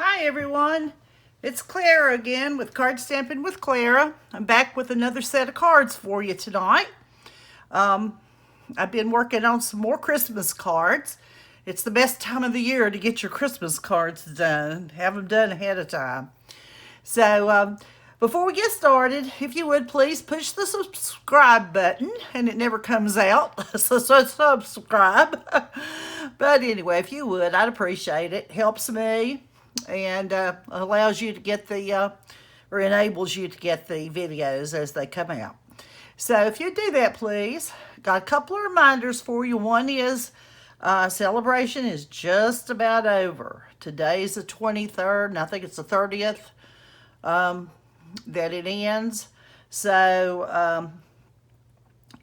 Hi everyone, it's Clara again with Card Stamping with Clara. I'm back with another set of cards for you tonight. I've been working on some more Christmas cards. It's the best time of the year to get your Christmas cards done. Have them done ahead of time. So before we get started, if you would please push the subscribe button, and it never comes out, so subscribe. But anyway, if you would, I'd appreciate it. Helps me and allows you to get or enables you to get the videos as they come out. So if you do that, please. Got a couple of reminders for you. One is celebration is just about over. Today's the 23rd, and I think it's the 30th that it ends. So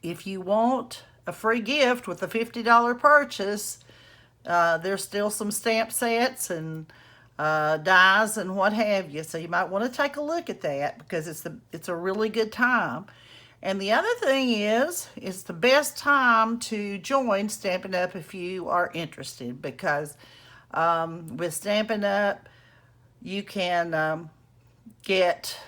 if you want a free gift with a $50 purchase, there's still some stamp sets and dies and what have you. So you might want to take a look at that because it's a really good time. And the other thing is, it's the best time to join Stampin' Up! If you are interested, because with Stampin' Up! You can get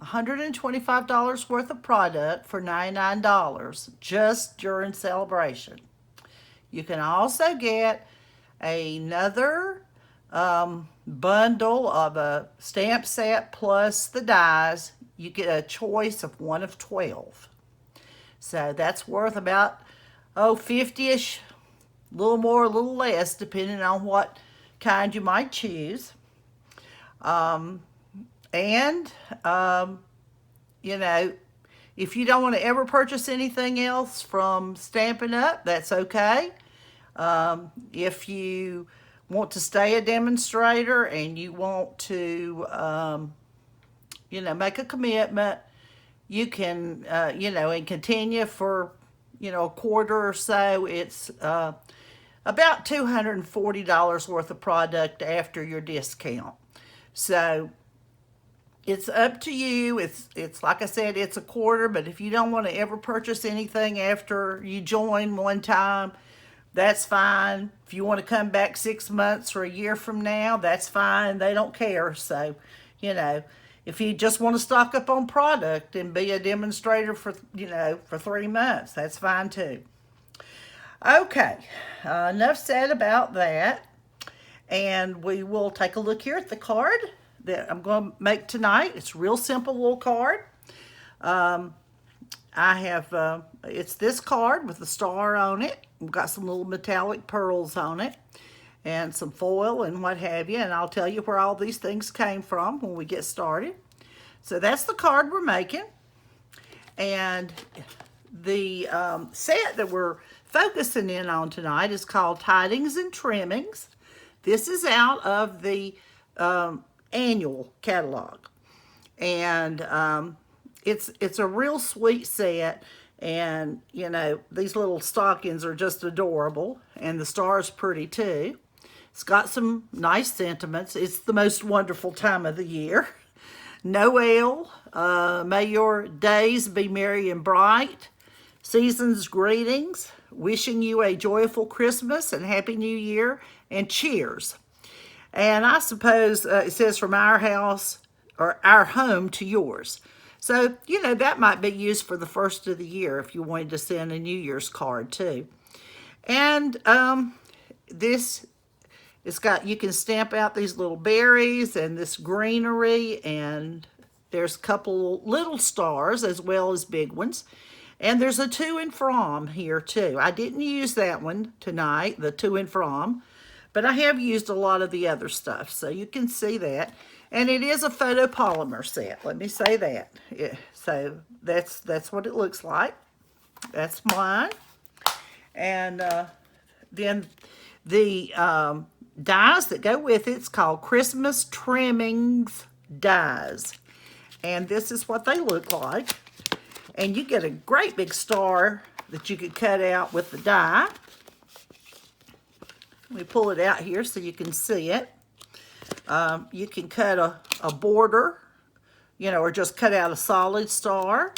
$125 worth of product for $99 just during celebration. You can also get another bundle of a stamp set plus the dies. You get a choice of one of 12. So that's worth about 50-ish, a little more, a little less, depending on what kind you might choose. You know, if you don't want to ever purchase anything else from Stampin' Up!, that's okay. If you want to stay a demonstrator and you want to, make a commitment, you can, and continue for, a quarter or so. It's about $240 worth of product after your discount. So it's up to you. It's like I said, it's a quarter, but if you don't want to ever purchase anything after you join one time, that's fine. If you want to come back 6 months or a year from now, that's fine. They don't care. So, if you just want to stock up on product and be a demonstrator for 3 months, that's fine too. Okay, enough said about that. And we will take a look here at the card that I'm going to make tonight. It's a real simple little card. I have, it's this card with the star on it. We've got some little metallic pearls on it and some foil and what have you. And I'll tell you where all these things came from when we get started. So that's the card we're making. And the set that we're focusing in on tonight is called Tidings and Trimmings. This is out of the annual catalog. And it's a real sweet set. And, these little stockings are just adorable. And the star's pretty too. It's got some nice sentiments. It's the most wonderful time of the year. Noel, may your days be merry and bright. Season's greetings. Wishing you a joyful Christmas and Happy New Year. And cheers. And I suppose it says from our house or our home to yours. So, that might be used for the first of the year if you wanted to send a New Year's card too. And this, you can stamp out these little berries and this greenery, and there's a couple little stars as well as big ones. And there's a to and from here too. I didn't use that one tonight, the to and from, but I have used a lot of the other stuff, so you can see that. And it is a photopolymer set, let me say that. So that's what it looks like. That's mine. And then the dies that go with it's called Christmas Trimmings dies. And this is what they look like. And you get a great big star that you could cut out with the die. Let me pull it out here so you can see it. You can cut a border, or just cut out a solid star.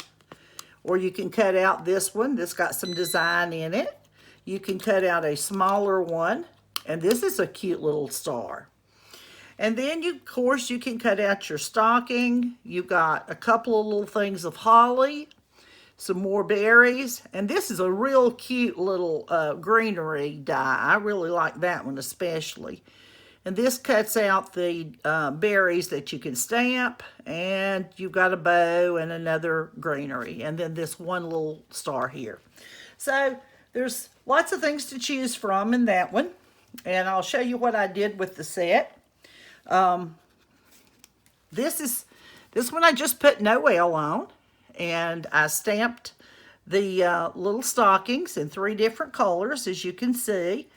Or you can cut out this one that's got some design in it. You can cut out a smaller one. And this is a cute little star. And then, of course, you can cut out your stocking. You've got a couple of little things of holly, some more berries, and this is a real cute little greenery die. I really like that one especially. And this cuts out the berries that you can stamp, and you've got a bow and another greenery, and then this one little star here. So there's lots of things to choose from in that one, and I'll show you what I did with the set. This one I just put Noel on, and I stamped the little stockings in 3 different colors, as you can see.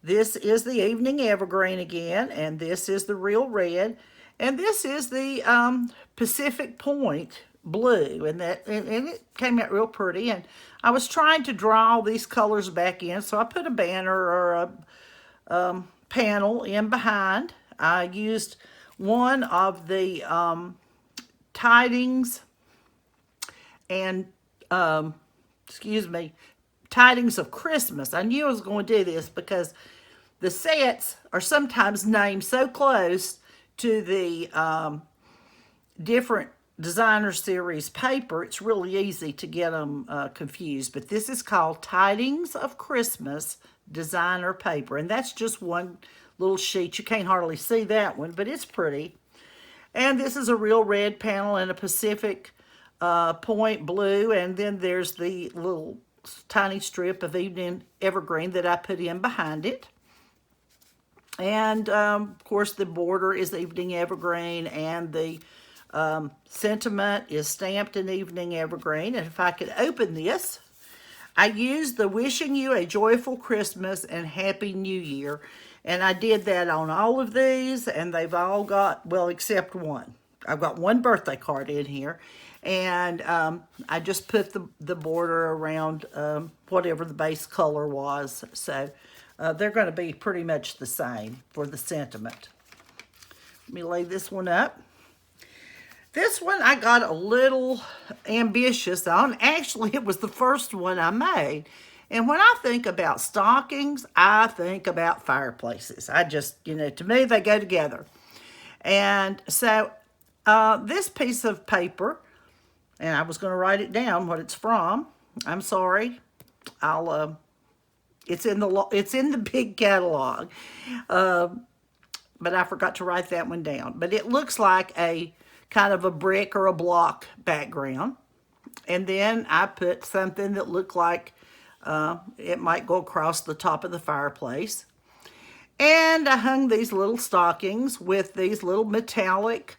This is the Evening Evergreen again, and this is the Real Red, and this is the Pacific Point Blue, and it came out real pretty. And I was trying to draw these colors back in, so I put a banner or a panel in behind. I used one of the Tidings and Tidings of Christmas. I knew I was going to do this because the sets are sometimes named so close to the different designer series paper, it's really easy to get them confused. But this is called Tidings of Christmas designer paper, and that's just one little sheet. You can't hardly see that one, but it's pretty. And this is a Real Red panel and a Pacific Point Blue, and then there's the little tiny strip of Evening Evergreen that I put in behind it. And of course the border is Evening Evergreen, and the sentiment is stamped in Evening Evergreen. And if I could open this, I used the Wishing You a Joyful Christmas and Happy New Year, and I did that on all of these, and they've all got, well, except one. I've got one birthday card in here, and I just put the border around whatever the base color was. So they're going to be pretty much the same for the sentiment. Let me lay this one up. This one I got a little ambitious on. Actually, it was the first one I made. And when I think about stockings, I think about fireplaces. I just, to me, they go together. And so this piece of paper, and I was going to write it down, what it's from. I'm sorry. It's in the big catalog. But I forgot to write that one down. But it looks like a kind of a brick or a block background. And then I put something that looked like it might go across the top of the fireplace. And I hung these little stockings with these little metallic,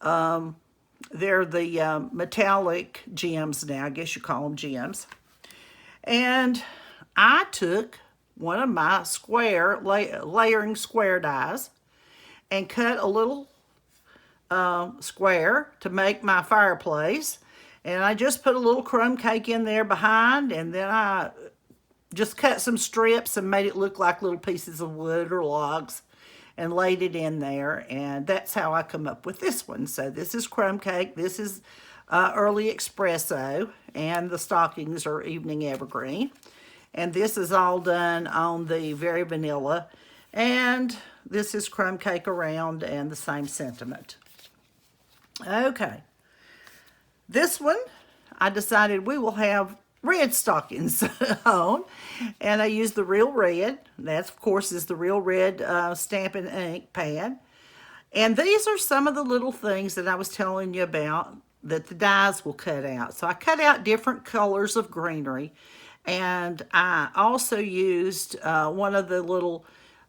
they're the metallic gems now, I guess you call them gems. And I took one of my layering square dies and cut a little square to make my fireplace, and I just put a little crumb cake in there behind, and then I just cut some strips and made it look like little pieces of wood or logs and laid it in there, and that's how I come up with this one. So this is crumb cake, this is early espresso, and the stockings are Evening Evergreen, and this is all done on the Very Vanilla, and this is crumb cake around and the same sentiment. Okay, this one I decided we will have red stockings on, and I used the Real Red. That, of course, is the Real Red Stampin' Ink pad. And these are some of the little things that I was telling you about that the dies will cut out. So I cut out different colors of greenery, and I also used one of the little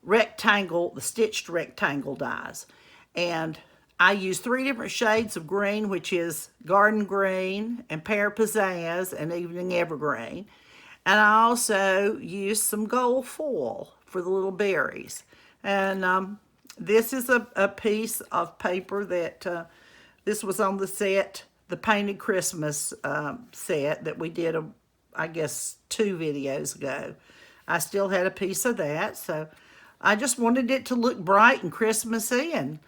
the stitched rectangle dies. And I used 3 different shades of green, which is Garden Green and Pear Pizzazz and Evening Evergreen. And I also used some gold foil for the little berries. And this is a piece of paper that, this was on the set, the Painted Christmas set that we did, I guess, 2 videos ago. I still had a piece of that, so I just wanted it to look bright and Christmassy, and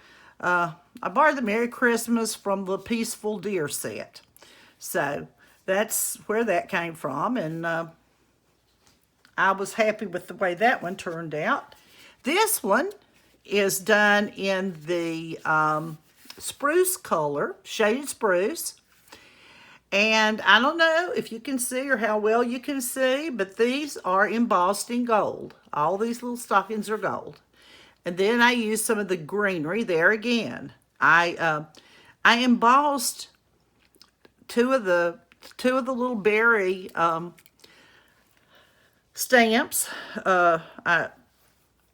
I borrowed the Merry Christmas from the Peaceful Deer set. So that's where that came from, and I was happy with the way that one turned out. This one is done in the spruce color, shaded spruce. And I don't know if you can see or how well you can see, but these are embossed in gold. All these little stockings are gold. And then I use some of the greenery there again. I embossed two of the little berry stamps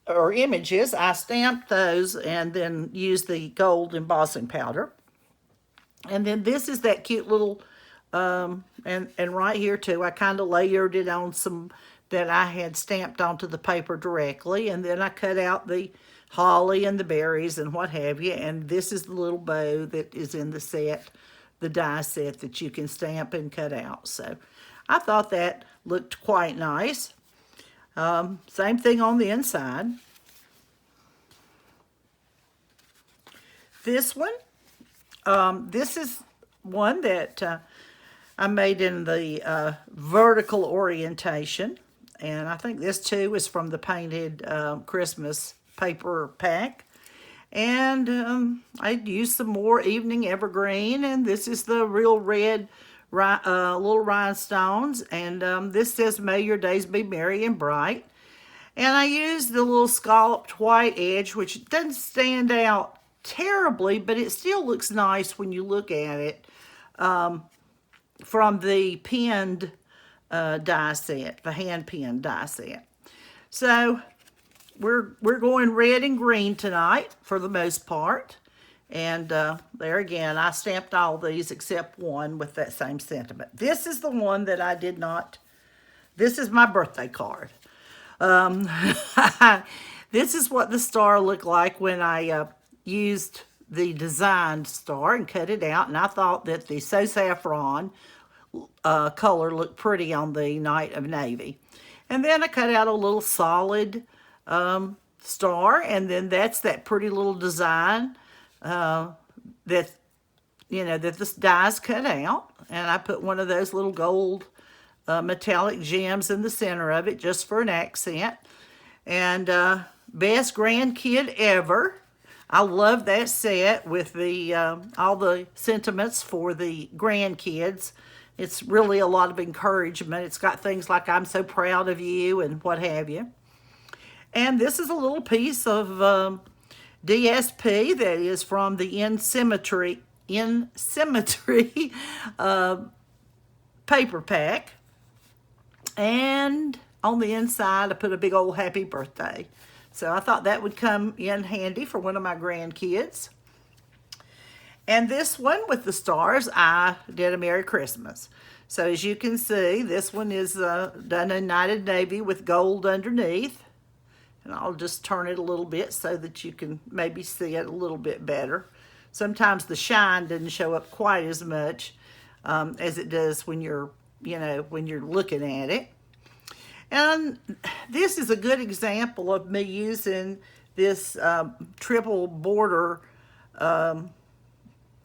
or images. I stamped those and then used the gold embossing powder. And then this is that cute little, and right here too, I kind of layered it on some that I had stamped onto the paper directly. And then I cut out the holly and the berries and what have you. And this is the little bow that is in the set, the die set that you can stamp and cut out. So I thought that looked quite nice. Same thing on the inside. This one, this is one that I made in the vertical orientation. And I think this too is from the painted Christmas paper pack. And I used some more evening evergreen. And this is the real red little rhinestones. And this says, "May your days be merry and bright." And I used the little scalloped white edge, which doesn't stand out terribly, but it still looks nice when you look at it, from the pinned die set, the hand pinned die set. So we're going red and green tonight for the most part. And there again, I stamped all these except one with that same sentiment. This is the one that I did not, this is my birthday card. This is what the star looked like when I used the designed star and cut it out. And I thought that the So Saffron color looked pretty on the night of navy. And then I cut out a little solid star. And then that's that pretty little design that, you know, that this die's cut out. And I put one of those little gold metallic gems in the center of it just for an accent. And best grandkid ever. I love that set with the all the sentiments for the grandkids. It's really a lot of encouragement. It's got things like "I'm so proud of you" and what have you. And this is a little piece of DSP that is from the In Symmetry paper pack. And on the inside, I put a big old happy birthday. So I thought that would come in handy for one of my grandkids. And this one with the stars, I did a Merry Christmas. So as you can see, this one is done in United Navy with gold underneath. And I'll just turn it a little bit so that you can maybe see it a little bit better. Sometimes the shine doesn't show up quite as much as it does when you're, you know, when you're looking at it. And this is a good example of me using this triple border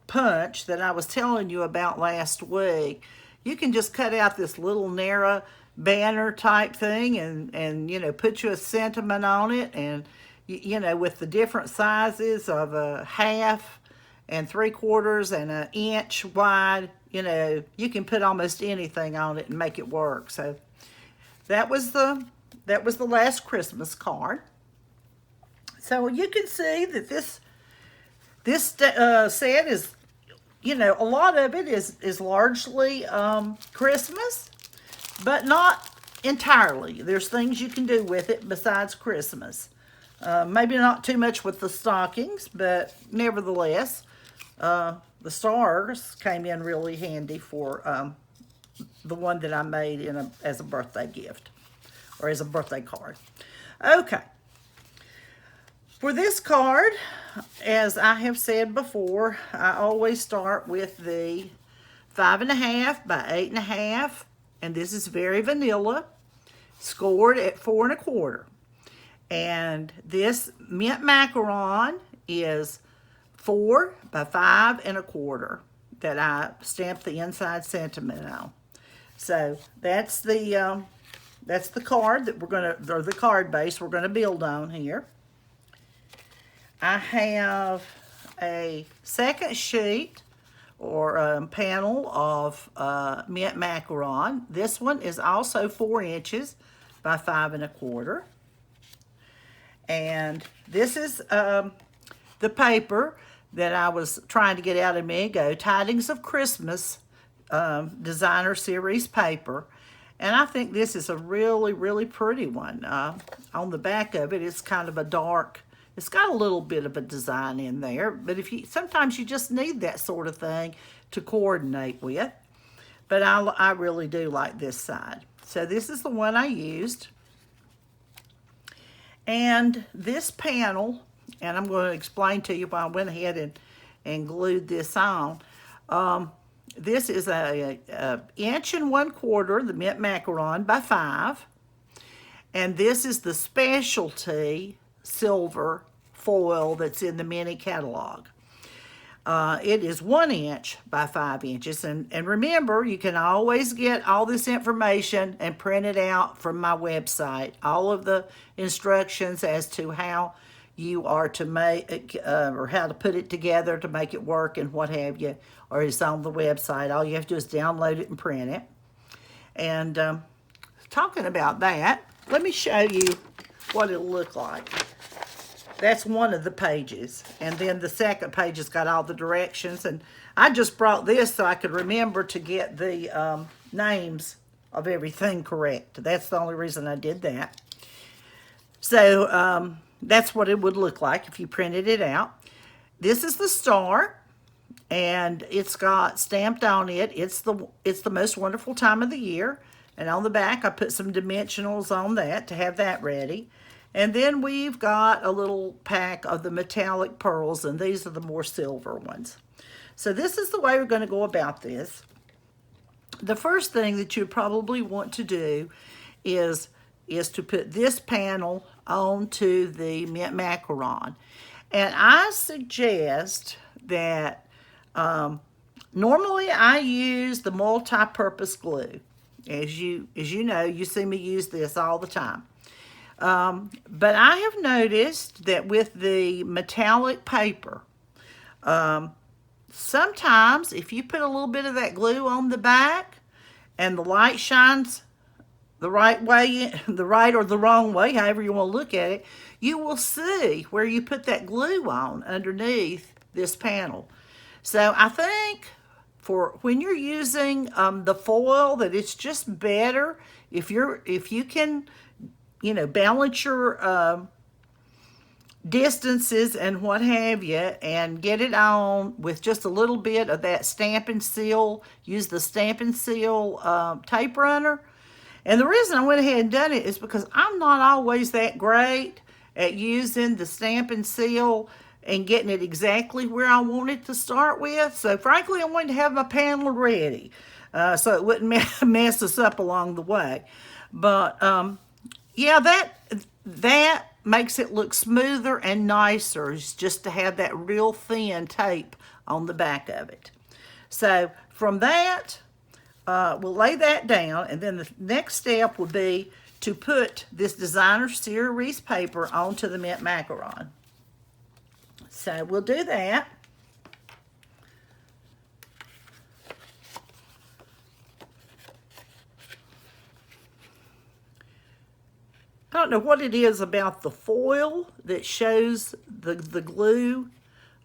punch that I was telling you about last week. You can just cut out this little narrow banner type thing and you know, put you a sentiment on it. And, you know, with the different sizes of a half and 3/4 and an inch wide, you know, you can put almost anything on it and make it work. So that was the last Christmas card. So you can see that this set is, you know, a lot of it is largely Christmas, but not entirely. There's things you can do with it besides Christmas. Maybe not too much with the stockings, but nevertheless, the stars came in really handy for the one that I made as a birthday gift or as a birthday card. Okay. For this card, as I have said before, I always start with the 5.5 by 8.5, and this is very vanilla, scored at 4 1/4. And this mint macaron is 4 by 5 1/4 that I stamped the inside sentiment on. So that's the card that we're gonna, or the card base we're gonna build on here. I have a second sheet or panel of mint macaron. This one is also 4 inches by 5 1/4. And this is the paper that I was trying to get out a minute ago, Tidings of Christmas designer series paper. And I think this is a really, really pretty one. On the back of it, it's kind of a dark, it's got a little bit of a design in there, but sometimes you just need that sort of thing to coordinate with. But I really do like this side. So this is the one I used. And this panel, and I'm going to explain to you why I went ahead and glued this on. This is a 1 1/4 inch, the mint macaron by 5. And this is the specialty silver foil that's in the mini catalog. It is 1 inch by 5 inches. And remember, you can always get all this information and print it out from my website. All of the instructions as to how you are to make, or how to put it together to make it work and what have you, or it's on the website. All you have to do is download it and print it. And talking about that, let me show you what it'll look like. That's one of the pages. And then the second page has got all the directions. And I just brought this so I could remember to get the names of everything correct. That's the only reason I did that. So that's what it would look like if you printed it out. This is the star. And it's got stamped on it, it's the most wonderful time of the year. And on the back, I put some dimensionals on that to have that ready. And then we've got a little pack of the metallic pearls, and these are the more silver ones. So this is the way we're going to go about this. The first thing that you probably want to do is to put this panel onto the mint macaron. And I suggest that normally I use the multi-purpose glue. As you know, you see me use this all the time. But I have noticed that with the metallic paper, sometimes if you put a little bit of that glue on the back and the light shines the right way, the right or the wrong way, however you want to look at it, you will see where you put that glue on underneath this panel. So I think for when you're using the foil, that it's just better if you can, balance your distances and what have you, and get it on with just a little bit of that stamp and seal. Use the stamp and seal tape runner. And the reason I went ahead and done it is because I'm not always that great at using the stamp and seal and getting it exactly where I want it to start with. So frankly, I wanted to have my panel ready so it wouldn't mess us up along the way. But yeah, that makes it look smoother and nicer, is just to have that real thin tape on the back of it. So from that, we'll lay that down, and then the next step will be to put this designer series paper onto the mint macaron. So we'll do that. I don't know what it is about the foil that shows the glue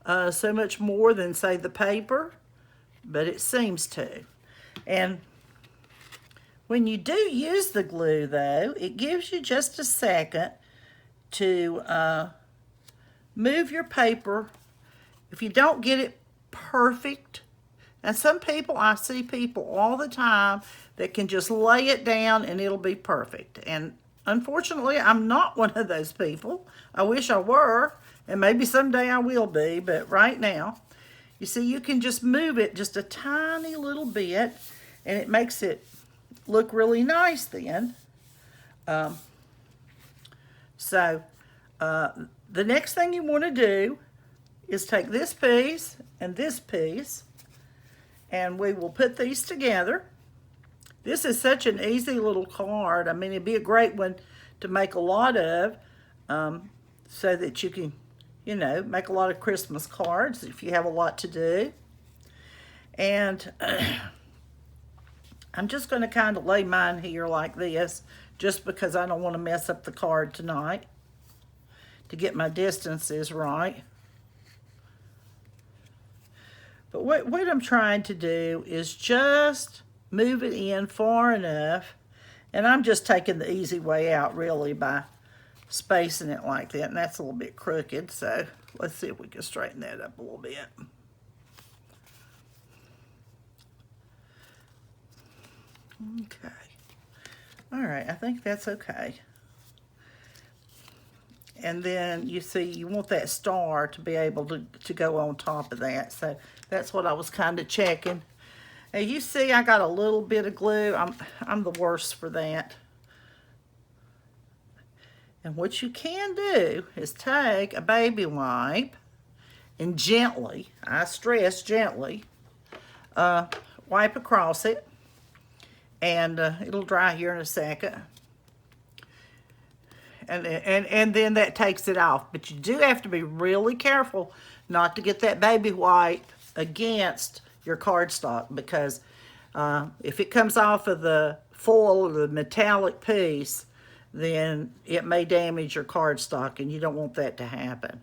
so much more than, say, the paper, but it seems to. And when you do use the glue, though, it gives you just a second to move your paper. If you don't get it perfect, and some people, I see people all the time that can just lay it down and it'll be perfect. And unfortunately, I'm not one of those people. I wish I were, and maybe someday I will be, but right now, you see, you can just move it just a tiny little bit, and it makes it look really nice then. The next thing you want to do is take this piece and this piece, and we will put these together. This is such an easy little card. I mean, it'd be a great one to make a lot of, so that you can you know, make a lot of Christmas cards if you have a lot to do. And I'm just going to kind of lay mine here like this, just because I don't want to mess up the card tonight, to get my distances right. But what I'm trying to do is just move it in far enough, and I'm just taking the easy way out really by spacing it like that, and that's a little bit crooked, so let's see if we can straighten that up a little bit. Okay. All right, I think that's okay. And then you see you want that star to be able to go on top of that, so that's what I was kind of checking. Now you see I got a little bit of glue. I'm the worst for that. And what you can do is take a baby wipe and gently, I stress gently, wipe across it, and it'll dry here in a second. And then that takes it off. But you do have to be really careful not to get that baby wipe against your cardstock, because if it comes off of the foil or the metallic piece, then it may damage your cardstock, and you don't want that to happen.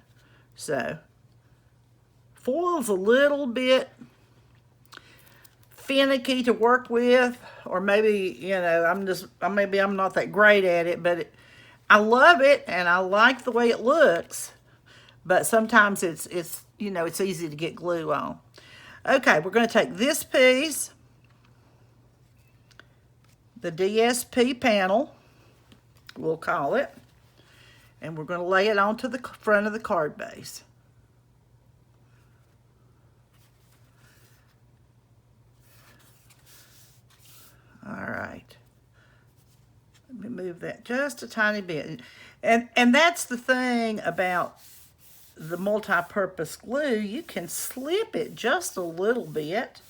So foil's a little bit finicky to work with, or maybe, you know, maybe I'm not that great at it, but I love it and I like the way it looks, but sometimes it's you know, it's easy to get glue on. Okay, we're going to take this piece, the DSP panel, we'll call it, and we're going to lay it onto the front of the card base. All right. Let me move that just a tiny bit. And that's the thing about the multi-purpose glue. You can slip it just a little bit.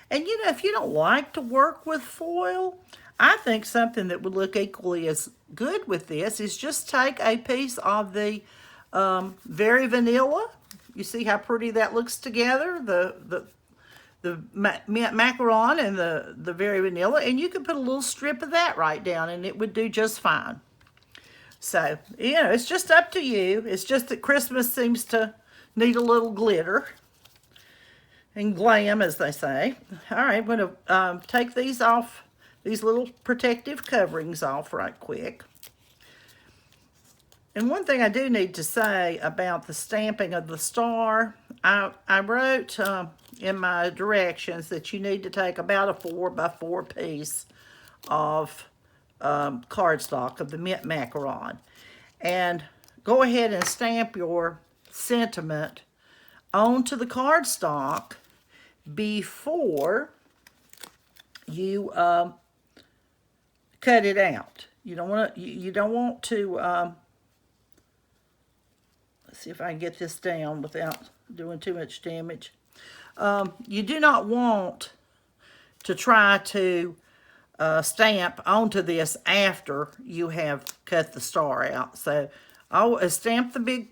And you know, if you don't like to work with foil, I think something that would look equally as good with this is just take a piece of the Very Vanilla. You see how pretty that looks together? The mint macaron and the Very Vanilla, and you could put a little strip of that right down and it would do just fine. So, you know, it's just up to you. It's just that Christmas seems to need a little glitter and glam, as they say. All right, I'm going to take these off, these little protective coverings off right quick. And one thing I do need to say about the stamping of the star, I wrote in my directions that you need to take about a 4x4 piece of cardstock of the mint macaron, and go ahead and stamp your sentiment onto the cardstock before you cut it out. You don't want to let's see if I can get this down without doing too much damage. You do not want to try to stamp onto this after you have cut the star out. So I'll stamp the big,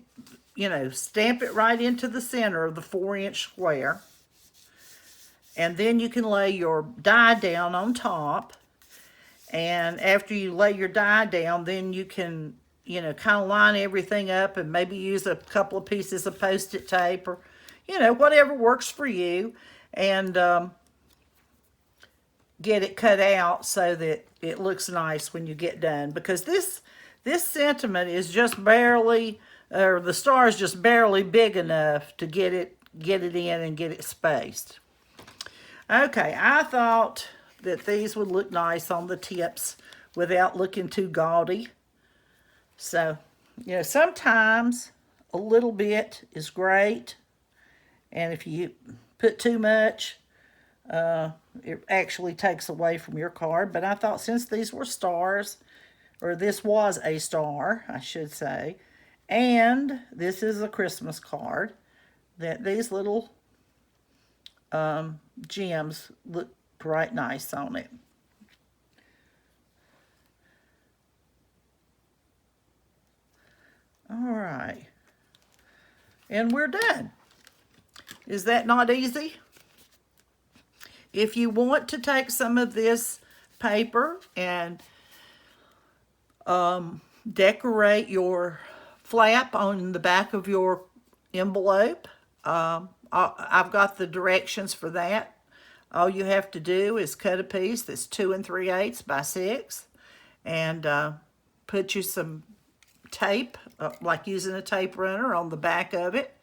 you know, stamp it right into the center of the 4-inch square. And then you can lay your die down on top. And after you lay your die down, then you can, you know, kind of line everything up and maybe use a couple of pieces of Post-it tape, or, you know, whatever works for you, and get it cut out so that it looks nice when you get done. Because this sentiment is just barely, or the star is just barely big enough to get it in and get it spaced. Okay, I thought that these would look nice on the tips without looking too gaudy. So, you know, sometimes a little bit is great, and if you put too much, it actually takes away from your card. But I thought, since these were stars, or this was a star, I should say, and this is a Christmas card, that these little gems look right nice on it. All right. and we're done. Is that not easy? If you want to take some of this paper and decorate your flap on the back of your envelope, I've got the directions for that. All you have to do is cut a piece that's 2 3/8 by 6 and put you some tape, like using a tape runner, on the back of it.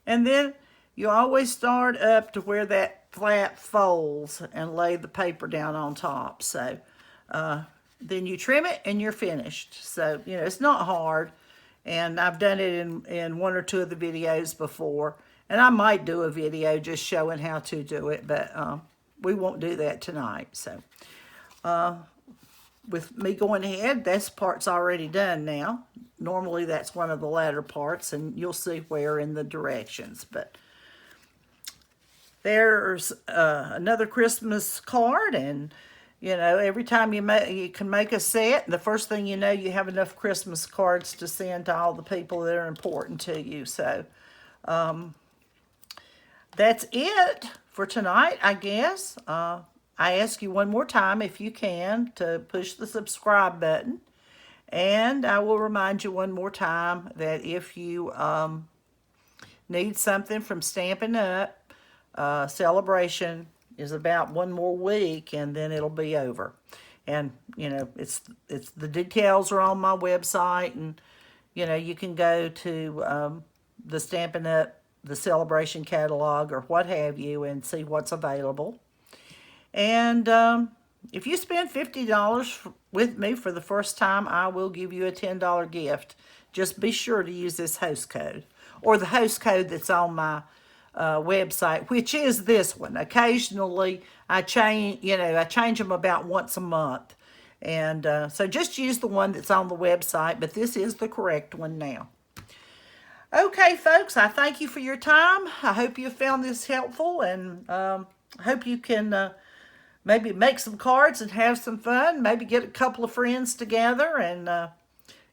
And then you always start up to where that flap folds and lay the paper down on top. So then you trim it and you're finished. So, you know, it's not hard. And I've done it in 1 or 2 of the videos before. And I might do a video just showing how to do it, but we won't do that tonight. So with me going ahead, this part's already done now. Normally that's one of the latter parts, and you'll see where in the directions. But there's another Christmas card, and you know, every time you can make a set, the first thing you know, you have enough Christmas cards to send to all the people that are important to you. So that's it for tonight, I guess. I ask you one more time, if you can, to push the subscribe button. And I will remind you one more time that if you need something from Stampin' Up, celebration is about 1 more week, and then it'll be over. And you know, it's the details are on my website, and you know, you can go to the Stampin' Up, the celebration catalog, or what have you, and see what's available. And if you spend $50 with me for the first time, I will give you a $10 gift. Just be sure to use this host code, or the host code that's on my website, which is this one. Occasionally, I change them about once a month, and so just use the one that's on the website. But this is the correct one now. Okay, folks, I thank you for your time. I hope you found this helpful, and I hope you can maybe make some cards and have some fun. Maybe get a couple of friends together, and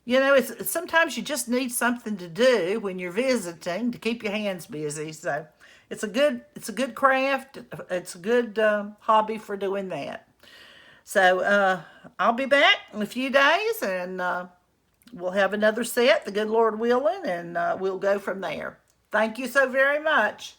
you know, it's sometimes you just need something to do when you're visiting to keep your hands busy. So it's a good craft. It's a good hobby for doing that. So I'll be back in a few days, and we'll have another set, the good Lord willing, and we'll go from there. Thank you so very much.